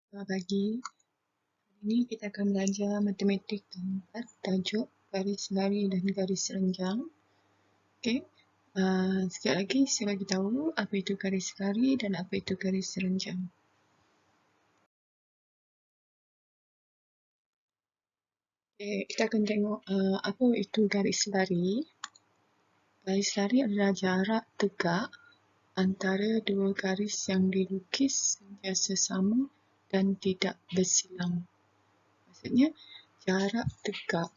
Selamat pagi. Hari ini kita akan belajar matematik keempat, tajuk garis lari dan garis renjang. Okey. Sekali lagi saya bagi tahu apa itu garis lari dan apa itu garis renjang. Okey, kita akan tengok apa itu garis lari. Garis lari adalah jarak tegak antara dua garis yang dilukis sentiasa sama dan tidak bersilang. Maksudnya jarak tegak.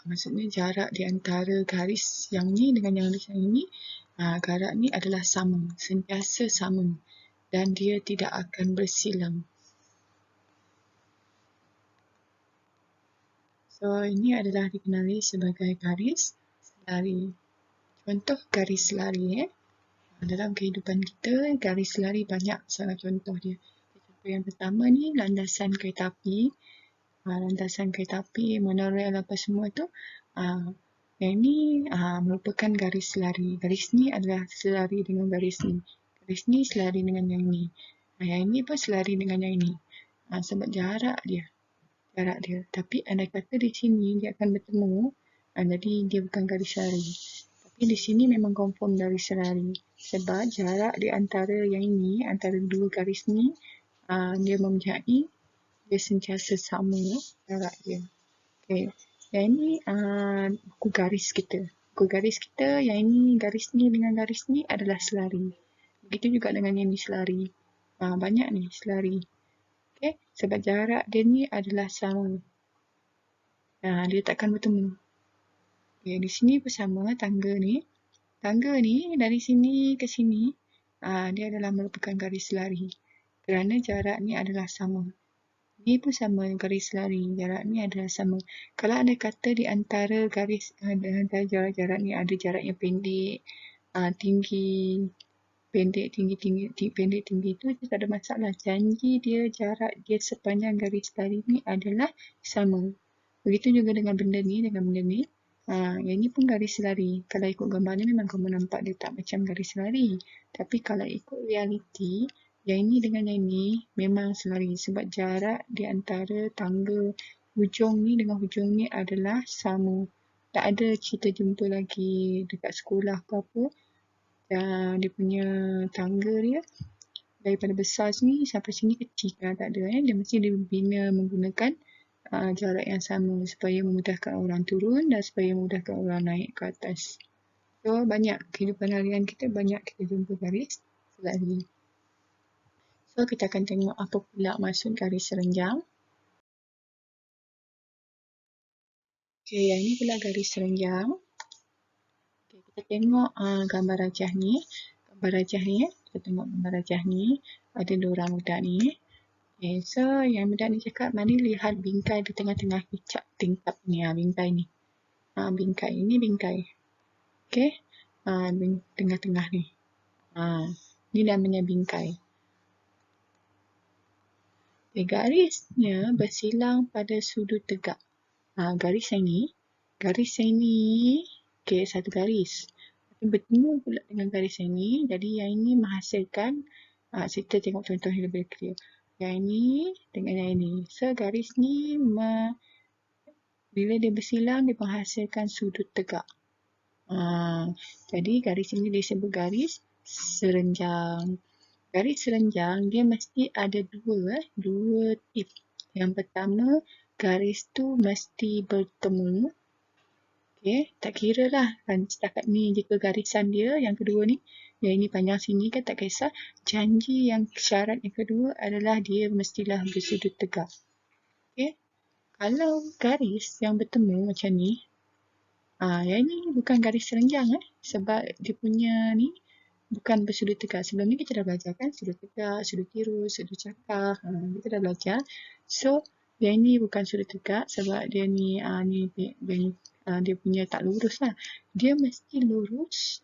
Maksudnya jarak di antara garis yang ni dengan yang yang ini, jarak ni adalah sama, sentiasa sama dan dia tidak akan bersilang. So, ini adalah dikenali sebagai garis lari. Contoh garis lari dalam kehidupan kita, garis lari banyak sangat contoh dia. Contoh yang pertama ni landasan kereta api. Landasan kereta api, monorail apa semua tu, yang ini merupakan garis lari. Garis ni adalah selari dengan garis ni. Garis ni selari dengan yang ni. Yang ini pun selari dengan yang ini. Sebab jarak dia. Tapi andai kata di sini dia akan bertemu, jadi dia bukan garis lari. Tapi di sini memang confirm garis lari. Sebab jarak di antara yang ini, antara dua garis ni, dia mempunyai, dia sentiasa sama jarak dia. Okay. Yang ini buku garis kita. Buku garis kita, yang ini garis ni dengan garis ni adalah selari. Begitu juga dengan yang ni selari. Banyak ni selari. Okay. Sebab jarak dia ni adalah sama. Dia takkan bertemu. Okay. Di sini pun sama tangga ni. Tangga ni dari sini ke sini, dia adalah merupakan garis lari. Kerana jarak ni adalah sama. Ni pun sama garis lari, jarak ni adalah sama. Kalau anda kata di antara garis jarak ni ada jarak yang pendek, tinggi, pendek, tinggi tu tak ada masalah. Janji dia jarak dia sepanjang garis lari ni adalah sama. Begitu juga dengan benda ni, yang ni pun garis lari. Kalau ikut gambar ni memang kamu nampak dia tak macam garis lari. Tapi kalau ikut realiti, yang ini dengan yang ini memang selari sebab jarak di antara tangga hujung ni dengan hujung ni adalah sama. Tak ada kita jumpa lagi dekat sekolah ke apa, dia punya tangga dia daripada besar sini sampai sini kecil. Tak ada. Dia mesti dibina menggunakan jarak yang sama supaya memudahkan orang turun dan supaya memudahkan orang naik ke atas. So, banyak kehidupan harian kita, banyak kita jumpa garis selari. So, kita akan tengok apa pula maksud garis renjang. Okay, yang ini pula garis renjang. Okay, kita tengok gambar rajah ni. Kita tengok gambar rajah ni. Ada dua orang budak ni. Okay, so yang budak ni cakap, mari lihat bingkai di tengah-tengah tingkap ni. Bingkai ni. Bingkai. Ini bingkai. Okay. Tengah-tengah ni. Ni namanya bingkai. Okay, garisnya bersilang pada sudut tegak. Garis yang ni. Okay, satu garis. Bertemu pula dengan garis yang ni. Jadi yang ini menghasilkan, kita tengok contoh yang lebih clear. Yang ini dengan yang ini. So, garis ni bila dia bersilang, dia menghasilkan sudut tegak. Jadi garis ini disebut garis serenjang. Garis serenjang dia mesti ada dua tip. Yang pertama, garis tu mesti bertemu. Okay, tak kira lah kan setakat ni jika garisan dia yang kedua ni, yang ini panjang sini kan tak kisah. Janji yang syarat yang kedua adalah dia mestilah bersudut tegak. Okay, kalau garis yang bertemu macam ni, yang ni bukan garis serenjang sebab dia punya ni bukan bersudut tegak. Sebelum ni kita dah belajar kan sudut tegak, sudut tirus, sudut cakar. Kita dah belajar. So, yang ni bukan sudut tegak sebab dia ni dia punya tak lurus lah. Dia mesti lurus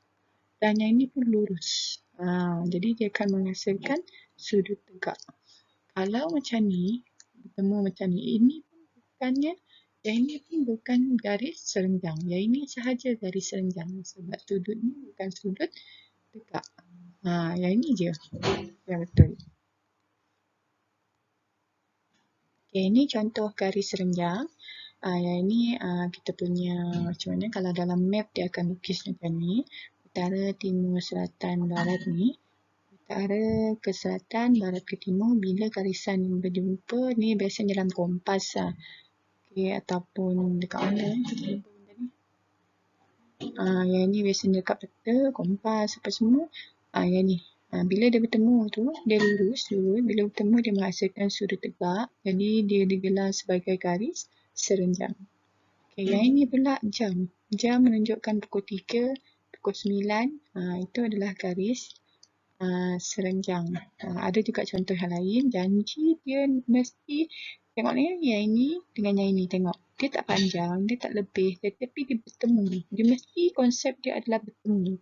dan yang ni pun lurus. Jadi dia akan menghasilkan sudut tegak. Kalau macam ni, bertemu macam ni, ini pun bukannya, yang ini pun bukan garis serenjang. Yang ini sahaja garis serenjang sebab sudut ni bukan sudut tegak. Yang ini je yang betul. Okay, ini contoh garis renjang. Yang ini kita punya macam mana kalau dalam map dia akan lukis macam ni. Utara, timur, selatan, barat ni. Utara ke selatan, barat ke timur. Bila garisan berjumpa ni biasanya dalam kompas lah. Okay, ataupun dekat mana kita lupa benda ni. Yang ni biasanya dekat peta, kompas apa semua. Yang ni. Bila dia bertemu tu, dia lurus. Bila bertemu dia menghasilkan sudut tegak. Jadi dia digelar sebagai garis serenjang. Okay, yang ini pula jam. Jam menunjukkan pukul 3, pukul 9. Itu adalah garis serenjang. Ada juga contoh yang lain. Janji dia mesti tengok ni, yang ini dengan yang ini. Tengok. Dia tak panjang, dia tak lebih. Tetapi dia bertemu. Dia mesti konsep dia adalah bertemu.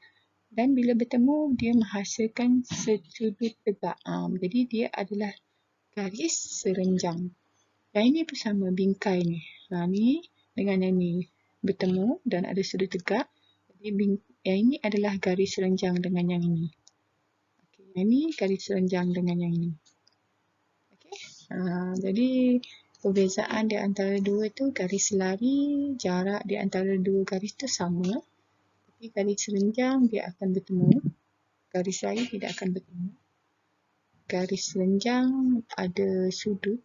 Dan bila bertemu, dia menghasilkan sudut tegak. Jadi dia adalah garis serenjang. Yang ini pun sama, bingkai ni. Ni dengan yang ni bertemu dan ada sudut tegak. Jadi yang ini adalah garis serenjang dengan yang ini. Okay, yang ini garis serenjang dengan yang ini. Okay. Jadi perbezaan di antara dua tu, garis lari, jarak di antara dua garis tu sama. Tapi garis serenjang dia akan bertemu. Garis lari tidak akan bertemu. Garis serenjang ada sudut,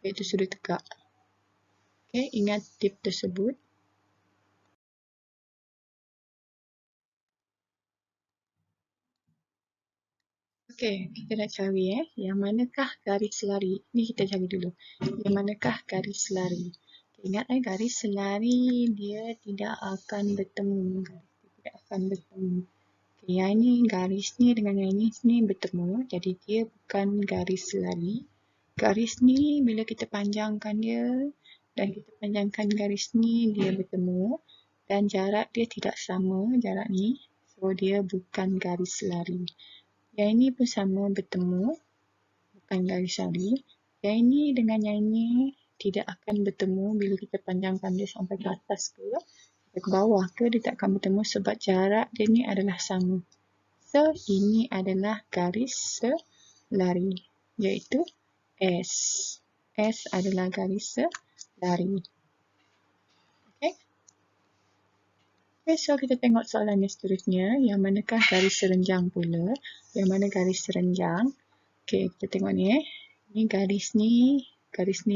iaitu sudut tegak. Okay, ingat tip tersebut. Okay, kita nak cari yang manakah garis lari. Ni kita cari dulu. Yang manakah garis lari. Okay, ingat garis lari dia tidak akan bertemu. Tidak akan bertemu. Okay, yang ini garis ni dengan yang ini bertemu. Jadi dia bukan garis lari. Garis ni bila kita panjangkan dia dan kita panjangkan garis ni dia bertemu. Dan jarak dia tidak sama jarak ni. So dia bukan garis lari. Yang ini pun sama bertemu, bukan garis lari. Yang ini dengan yang ini tidak akan bertemu bila kita panjangkan dia sampai ke atas ke, ke bawah ke, dia tak akan bertemu sebab jarak dia ni adalah sama. So, ini adalah garis selari, iaitu S. S adalah garis selari. Okay. Okay, so kita tengok soalan yang seterusnya. Yang manakah garis serenjang pula? Yang mana garis serenjang? Okay, kita tengok ni Ni garis ni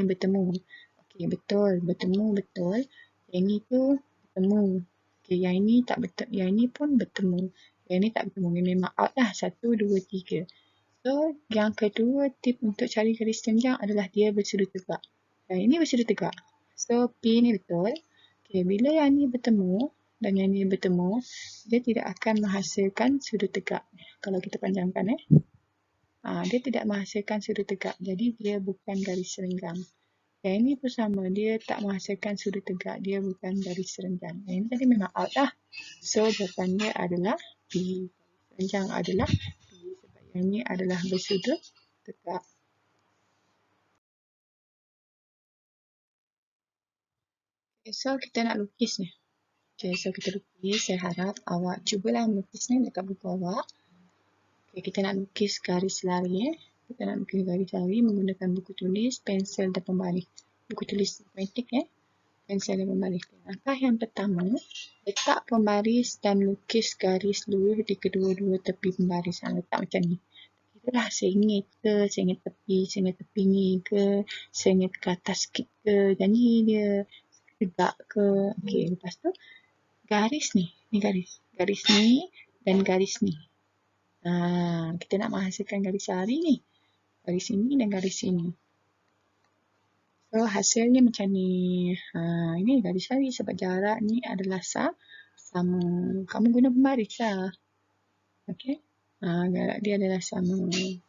bertemu. Okay, betul. Bertemu, betul. Yang ni tu bertemu. Okay, yang ini tak betul. Yang ini pun bertemu. Yang ni tak bertemu. Ini memang out lah. 1, 2, 3. So, yang kedua tip untuk cari garis serenjang adalah dia bersudut tegak. Yang ini bersudut tegak. So, P ni betul. Okay, bila yang ni bertemu dan yang ni bertemu, dia tidak akan menghasilkan sudut tegak. Kalau kita panjangkan dia tidak menghasilkan sudut tegak. Jadi dia bukan garis serenjang. Yang ini pun sama. Dia tak menghasilkan sudut tegak. Dia bukan garis serenjang. Yang ini tadi memang out lah. So jawapan dia adalah B. Serenjang adalah B. Sebab yang ini adalah bersudut tegak. Okay, so kita nak lukis ni. Okay, so kita lukis. Saya harap awak cubalah melukis ni dekat buku awak. Okay, kita nak lukis garis lari. Kita nak lukis garis lari menggunakan buku tulis, pensel dan pembaris. Buku tulis matematik pensel dan pembaris. Langkah yang pertama, letak pembaris dan lukis garis lurus di kedua-dua tepi pembaris. Letak macam ni. Itulah sengit ke, sengit tepi ni ke, sengit ke atas sikit ke. Jadi dia tegak ke. Okay, lepas tu garis ni. Ni garis. Garis ni dan garis ni. Kita nak menghasilkan garis lari ni. Garis ini dan garis ini. So, hasilnya macam ni. Ini garis lari sebab jarak ni adalah sama. Kamu guna pembaris lah. Okay. Jarak dia adalah sama. Okay.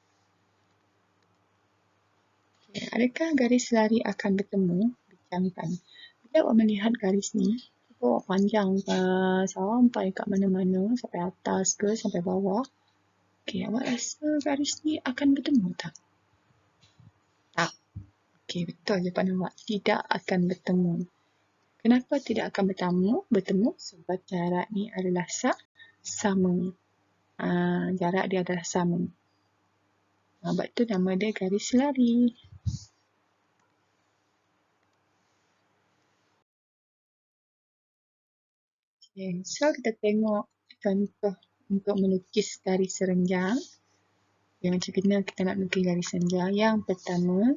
Adakah garis lari akan bertemu? Bincangkan. Bila awak melihat garis ni, awak panjang sampai kat mana-mana, sampai atas ke, sampai bawah. Okay, awak rasa garis ni akan bertemu tak? Tak. Okay, betul jawapan awak. Tidak akan bertemu. Kenapa tidak akan bertemu? Sebab jarak ni adalah sama. Jarak dia adalah sama. Sebab tu nama dia garis lari. Okay, so kita tengok contoh untuk melukis garis serenjang. Okay, macam mana kita nak lukis garis serenjang. Yang pertama,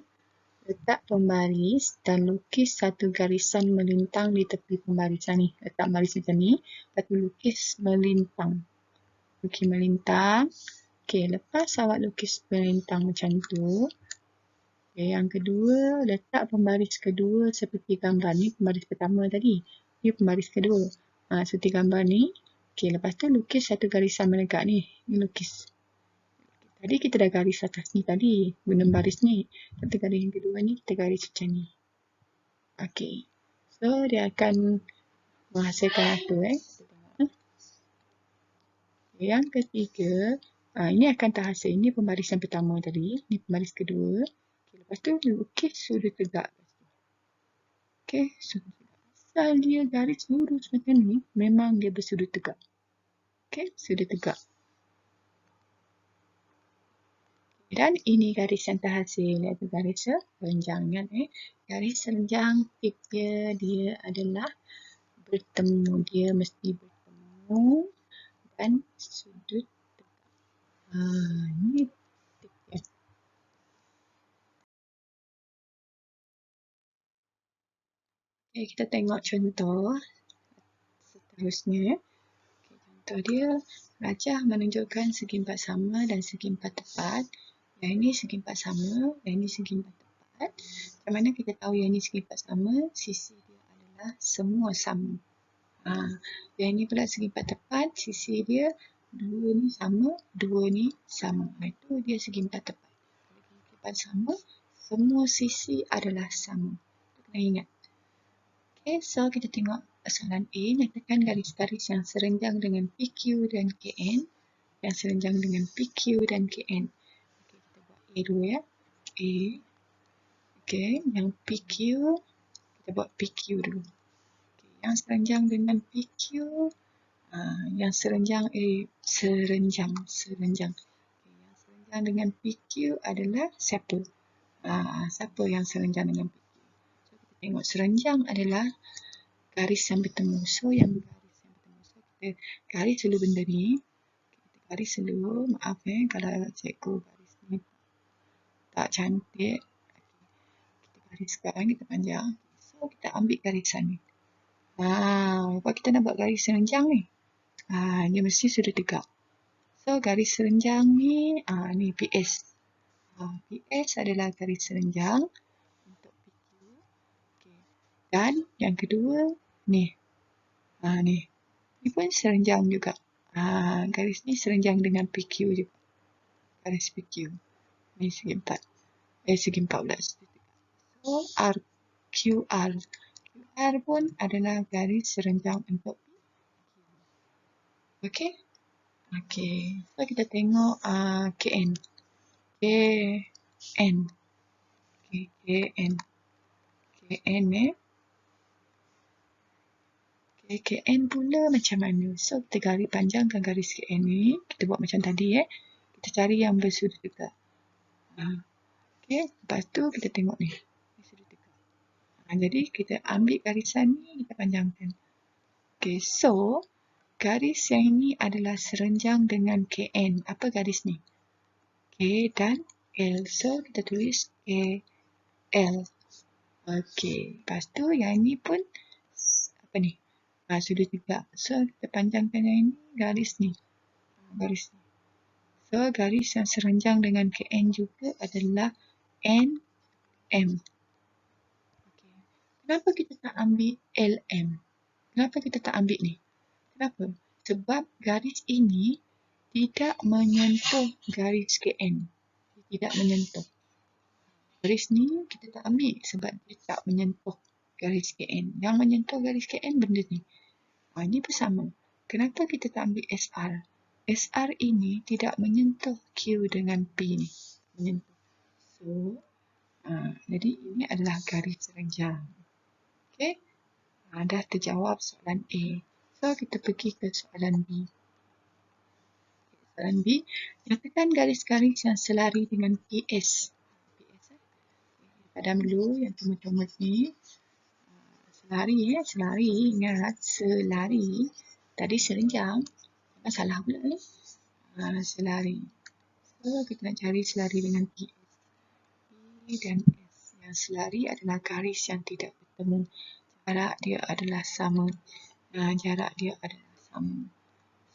letak pembaris dan lukis satu garisan melintang di tepi pembarisan ni. Letak baris macam ni, lepas tu lukis melintang. Lukis melintang. Okay, lepas awak lukis melintang macam tu, okay, yang kedua, letak pembaris kedua seperti gambar ni. Pembaris pertama tadi, ni pembaris kedua. Seperti gambar ni. Okay, lepas tu lukis satu garisan menegak ni. Ni lukis. Tadi kita dah garis atas ni tadi, guna baris ni. Lepas garis yang kedua ni, kita garis macam ni. Okay. So, dia akan menghasilkan apa Yang ketiga, ini akan terhasil. Ini pembaris yang pertama tadi. Ini pembaris kedua. Okay, lepas tu, lukis sudut tegak. Okay, sudut tegak. Asal dia garis lurus macam ni, memang dia bersudut tegak. Okay, sudut tegak. Dan ini garis yang terhasil, iaitu garis serenjang. Garis serenjang tip dia adalah bertemu. Dia mesti bertemu dan sudut tegak. Ini tip dia. Okay, kita tengok contoh seterusnya. Okay, contoh dia, rajah menunjukkan segi empat sama dan segi empat tepat. Yang ini segi empat sama, yang ini segi empat tepat. Macam mana kita tahu yang ini segi empat sama? Sisi dia adalah semua sama. Yang ini pula segi empat tepat, sisi dia dua ni sama, dua ni sama. Itu dia segi empat tepat. Kalau segi empat sama, semua sisi adalah sama. Itu kena ingat. Okay, so kita tengok soalan A. Nyatakan garis-garis yang serenjang dengan PQ dan KN. Yang serenjang dengan PQ dan KN. Okay, kita buat A dulu ya. A. Okay, yang PQ, kita buat PQ dulu. Okay, yang serenjang dengan PQ, yang serenjang serenjang. Okay, yang serenjang dengan PQ adalah siapa? Siapa yang serenjang dengan PQ? So, kita tengok serenjang adalah garis yang bertemu. So, yang garis yang bertemu. So, kita garis dulu benda ni. Kita garis dulu. Maaf kalau cikgu garis ni tak cantik. Kita garis sekarang, kita panjang. So, kita ambil garisan ni. Lepas kita nak buat garis serenjang ni. Dia mesti sudah tegak. So, garis serenjang ni, ni PS. PS adalah garis serenjang untuk PQ. Okay. Dan yang kedua, ni. Ni. Ni pun serenjang juga. Garis ni serenjang dengan PQ juga. Garis PQ. Ni segi 4. Segi 14. So, QR. QR pun adalah garis serenjang untuk PQ. Okay. Okay. So, kita tengok KN. KN. Okay, KN. KN KN pula macam mana? So, kita garis panjangkan garis KN ni. Kita buat macam tadi Kita cari yang bersudut tegak. Okay, lepas tu kita tengok ni. Sudut tegak. Jadi, kita ambil garisan ni, kita panjangkan. Okay, so, garis yang ini adalah serenjang dengan KN. Apa garis ni? K dan L. So, kita tulis KL. Okay, lepas tu yang ini pun apa ni? Sudut tegak. So, kita panjangkan yang ini, garis ni. Garis ni. So, garis yang serenjang dengan KN juga adalah NM. Okay. Kenapa kita tak ambil LM? Kenapa kita tak ambil ni? Kenapa? Sebab garis ini tidak menyentuh garis KN. Tidak menyentuh. Garis ni kita tak ambil sebab dia tak menyentuh garis KN. Yang menyentuh garis KN benda ni. Ini pun sama. Kenapa kita tak ambil SR? SR ini tidak menyentuh Q dengan P ni. Menyentuh. So, jadi ini adalah garis serenjang. Okay. Dah terjawab soalan A. So, kita pergi ke soalan B. Soalan B, nyatakan garis-garis yang selari dengan PS. Padam dulu yang comot-comot ni. Selari, ingat selari. Tadi serenjang. Masalah pula ni. Selari. So, kita nak cari selari dengan T dan S. Yang selari adalah garis yang tidak bertemu. Jarak dia adalah sama. Jarak dia adalah sama.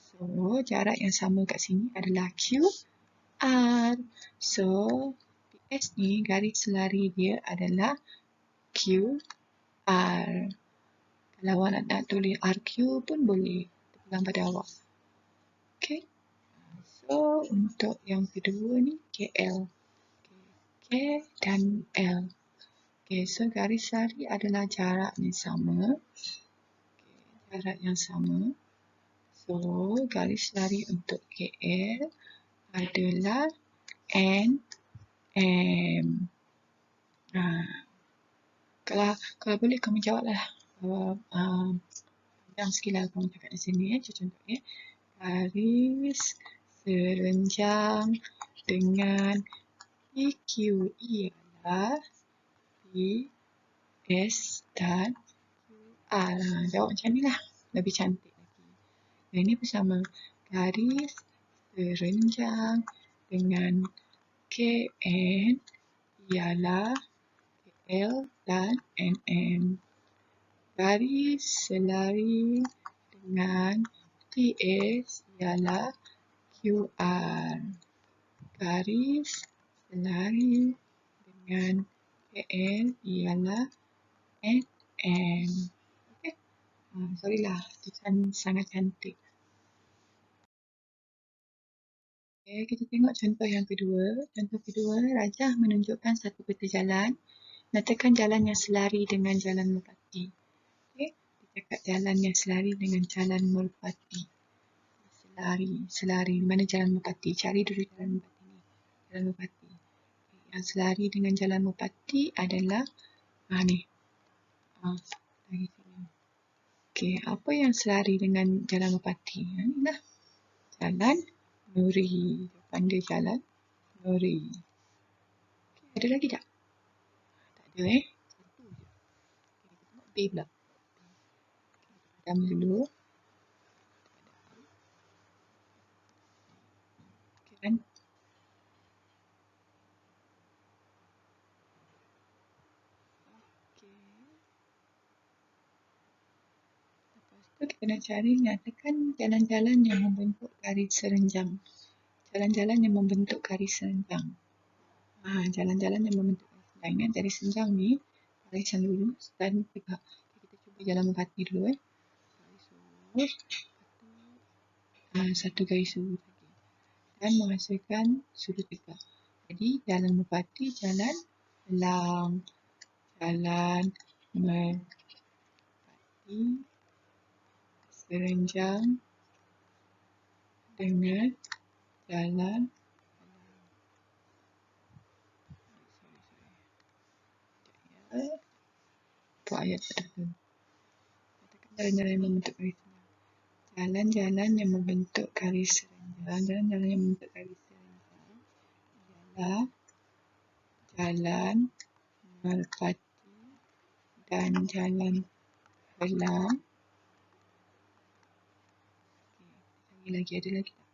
So, jarak yang sama kat sini adalah QR. So, PS ni garis selari dia adalah QR. Kalau awak nak tulis RQ pun boleh. Terpulang pada awak. Okay. So, untuk yang kedua ni KL. K dan L. Okay, so garis selari adalah jarak yang sama. Jarak yang sama. So, garis selari untuk KL adalah NM. Kalau boleh kamu jawablah. Panjang sikit lah kamu cakap di sini. Contohnya, garis serenjang dengan PQ ialah PS dan QR. Jawab macam ni lah. Lebih cantik lagi. Dan ini bersama garis serenjang dengan KN ialah KL dan NM. Garis selari dengan TS ialah QR. Garis selari dengan KL ialah NM. Okay. Sorry lah, tulisan sangat cantik. Okay, kita tengok contoh yang kedua. Contoh kedua, rajah menunjukkan satu peta jalan. Nyatakan jalan yang selari dengan jalan merpati. Okay, kita cakap jalan yang selari dengan jalan merpati. Selari. Mana jalan merpati? Cari dulu jalan merpati ni. Jalan merpati. Okay, yang selari dengan jalan merpati adalah ni. Lagi sini. Okay, apa yang selari dengan jalan merpati? Ni lah. Jalan Nuri. Depan dia jalan Nuri. Okay, ada lagi tak? Tak ada Satu je. Okay, kita tengok B pula. Padam dulu. Okay kan? Okay. Lepas tu kita nak cari nyatakan jalan-jalan yang membentuk garis serenjang. Jalan-jalan yang membentuk garis serenjang. Jalan-jalan yang membentuk garis serenjang. Ingat garis serenjang ni garis yang lurus dan tegak. Kita cuba jalan merpati dulu. Garis lurus. Satu garis lurus lagi. Dan menghasilkan sudut tegak. Jadi jalan merpati, jalan elang. Jalan merpati serenjang dengan jalan apa ayat tadi? Jalan-jalan yang membentuk garis serenjang. Jalan-jalan yang membentuk garis serenjang. Jalan-jalan yang membentuk garis serenjang ialah jalan merpati dan jalan elang. Lagi ada lagi tak?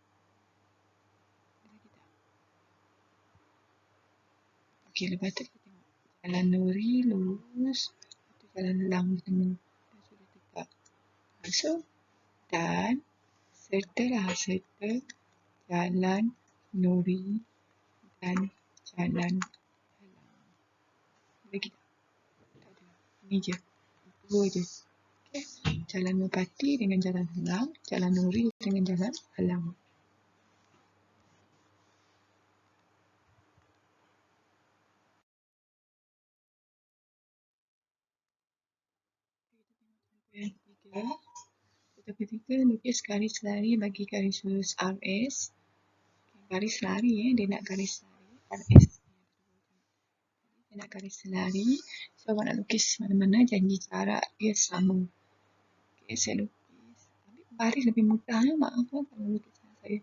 Okey, lepas tu kita tengok jalan Nuri lurus, lepas tu jalan elang bertemu dan sudah tegak. So, dan serta jalan Nuri dan jalan elang. Lagi tak? Tak ada. Ini je. Dua je. Okay. Jalan merpati dengan jalan elang, jalan Nuri dengan jalan elang. Yang ketiga, contoh ketiga, lukis garis lari bagi garis lurus RS. Garis lari dia nak garis lari RS. Dia nak garis selari. So, awak nak lukis mana-mana janji jarak dia sama. Okay, saya lukis. Ambil pembaris lebih mudah. Maaf kalau lukis saya.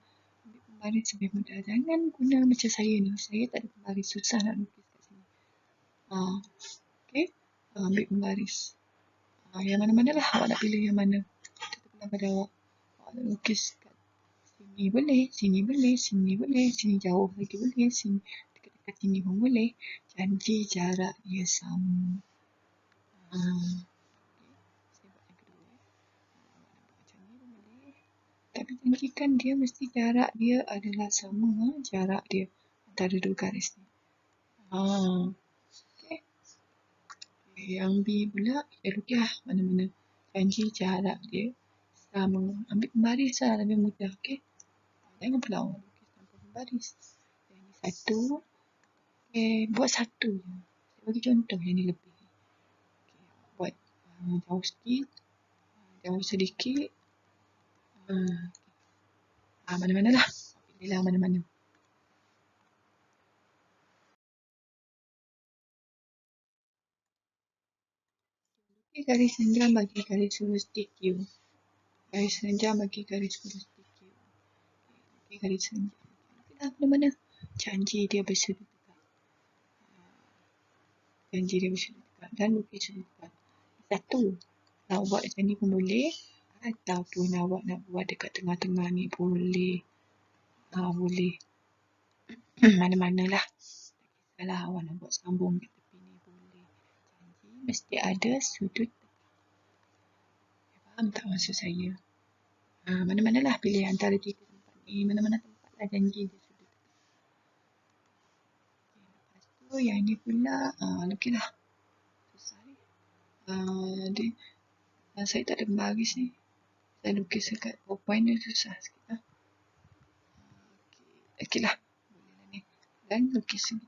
Ambil pembaris lebih mudah. Jangan guna macam saya ni. Saya tak ada pembaris. Susah nak lukis kat sini. Okay. Ambil pembaris. Yang mana-mana lah awak nak pilih yang mana. Itu terpulang pada awak. Lukis kat sini boleh, sini boleh, sini boleh, sini jauh lagi boleh, sini dekat-dekat sini pun boleh. Janji jarak dia sama. Saya buat yang kedua. Macam ni pun boleh. Tapi janjikan dia mesti jarak dia adalah sama jarak dia antara dua garis ni. Okay. Yang B pula, kita lukis mana-mana. Janji jarak dia sama. Ambil pembaris lah, lebih mudah. Okay. Jangan pula lukis tanpa pembaris. Yang ni satu. Buat satu je. Saya bagi contoh yang ni lebih. Buat jauh sikit. Jauh sedikit. Mana-mana lah. Pilihlah mana-mana. Okay, garis senjam bagi garis lurus DQ. Garis senjam bagi garis lurus DQ. Okay, garis senjam. Pilihlah mana-mana. Janji dia bersudut dekat. Janji dia bersudut dekat. Dan lukis sudut dekat. Satu. Nak buat macam ni pun boleh. Ataupun awak nak buat dekat tengah-tengah ni boleh. Boleh. Mana-mana lah. Kalau awak nak buat sambung kat tepi ni boleh. Janji mesti ada sudut. Faham tak maksud saya? Mana-mana lah pilih antara tiga tempat ni. Mana-mana tempat lah janji dia sudut. Lepas tu yang ni pula. Okey lah. Susah ni. Saya tak ada baris ni. Saya lukis dekat PowerPoint ni susah sikit lah. Okey lah. Boleh lah ni. Dan lukis ni.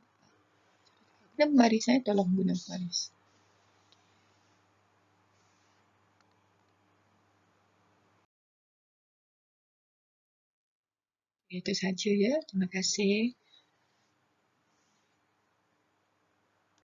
Dan baris saya tolong guna baris. Itu saja ya. Terima kasih.